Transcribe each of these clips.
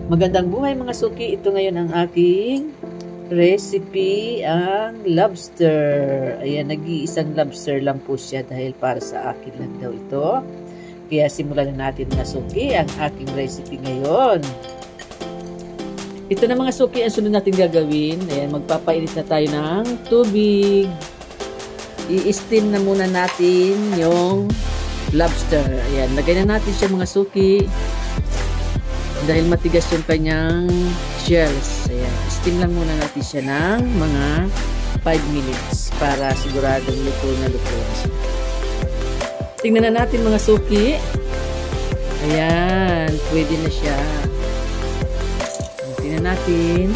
Magandang buhay mga suki. Ito ngayon ang aking recipe, ang lobster. Ayan, nag-iisang lobster lang po siya dahil para sa akin lang daw ito. Kaya simulan na natin mga suki ang aking recipe ngayon. Ito na mga suki ang sunod natin gagawin. Ayan, magpapainit na tayo ng tubig. I-steam na muna natin yung lobster. Ayan, lagay na natin siya mga suki. Dahil matigas yung kanyang shells. Ayan, steam lang muna natin siya ng mga 5 minutes para siguradong luto na luto. Tingnan na natin mga suki. Ayan, pwede na siya. Tingnan natin.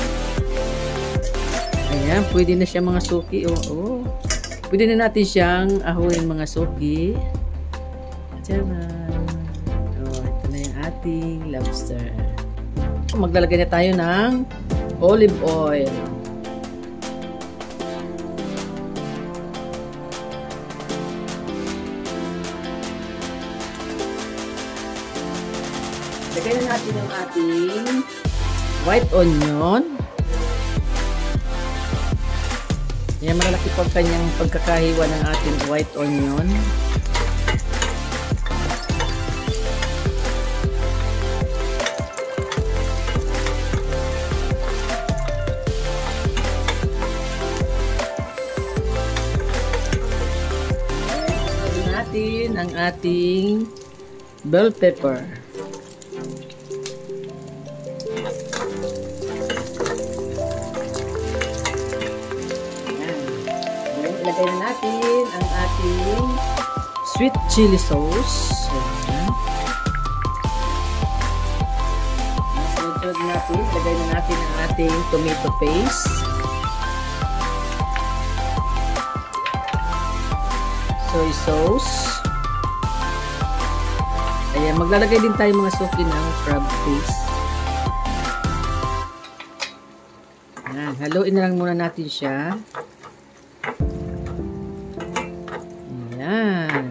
Ayan, pwede na siya mga suki. Oo. Pwede na natin siyang ahuin mga suki. Tcharan! Ating lobster. Maglalagay na tayo ng olive oil. Lagay na natin yung ating white onion. Yan, malaki po ang kanyang pagkakahiwa ng ating white onion. Ang ating bell pepper. Ayan. Ilagay na natin ang ating sweet chili sauce. Ayan. Sunod natin, ilagay na natin ang ating tomato paste. Soy sauce. Ayan, maglalagay din tayo mga suki ng crab paste. Ayan, haluin na lang muna natin siya. Ayan.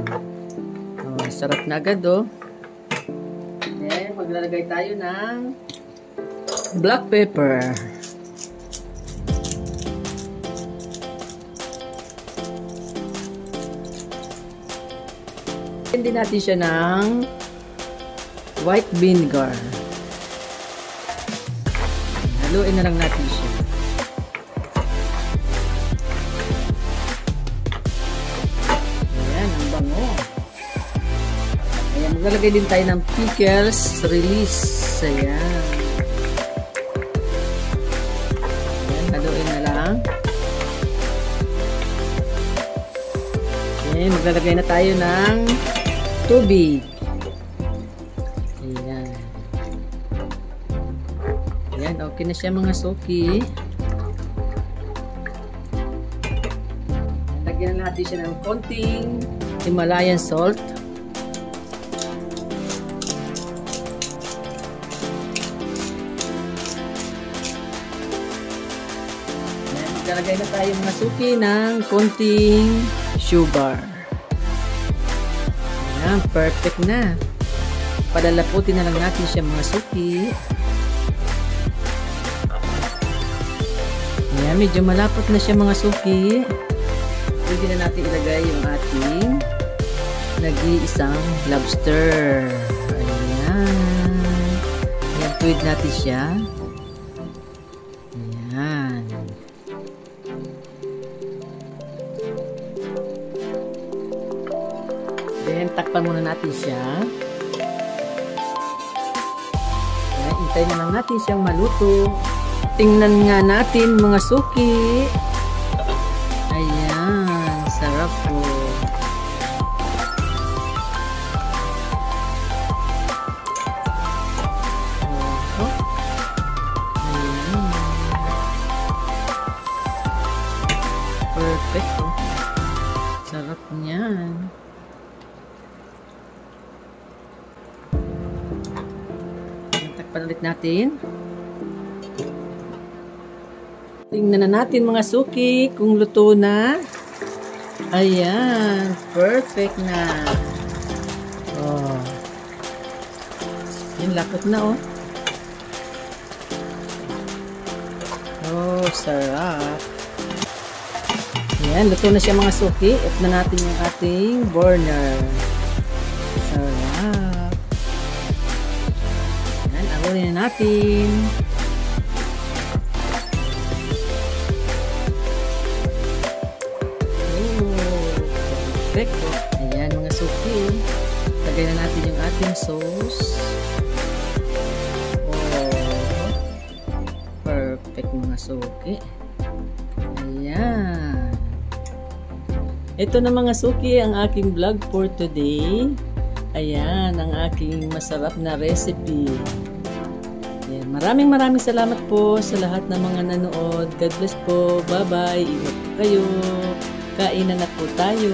Oh, sarap na agad oh. Ayan, maglalagay tayo ng black pepper. Hindi natin siya ng white vinegar. Haluin na lang natin siya. Ayan, ang bango. Ayan, maglalagay din tayo ng pickles release. Ayan. Ayan, haluin na lang. Ayan, maglalagay na tayo ng tubig. Ayan. Ayan, okay na siya mga suki. Lagyan natin siya ng konting Himalayan salt. Ayan, maglalagay na tayo mga suki ng konting sugar. Ayan, perfect na. Palalaputin na lang natin siya mga suki. Ayan, medyo malapot na siya mga suki. Pwede na natin ilagay yung ating nag-iisang lobster. Ayan. Ayan, tuwid natin siya. Ayan. Then, takpan muna natin siya. Ayan, hintayin na lang natin siyang maluto. Tingnan nga natin mga suki. Ayan, sarap po. Oh. Ayan. Perfect oh. Sarap niyan. Takpan ulit natin. Tingnan na natin mga suki kung luto na. Ayan, perfect na. Oh. Yung lakot na oh. Wow, sarap. Ayan, luto na siya mga suki. Off na natin yung ating burner. Sarap. Ayan, awalin na natin. Perfect. Ayan mga suki. Lagay na natin yung ating sauce. Oh, perfect mga suki. Ayan. Ito na mga suki ang aking vlog for today. Ayan ang aking masarap na recipe. Ayan, maraming salamat po sa lahat ng mga nanood. God bless po. Bye bye. Ingat po kayo. Kainan na po tayo.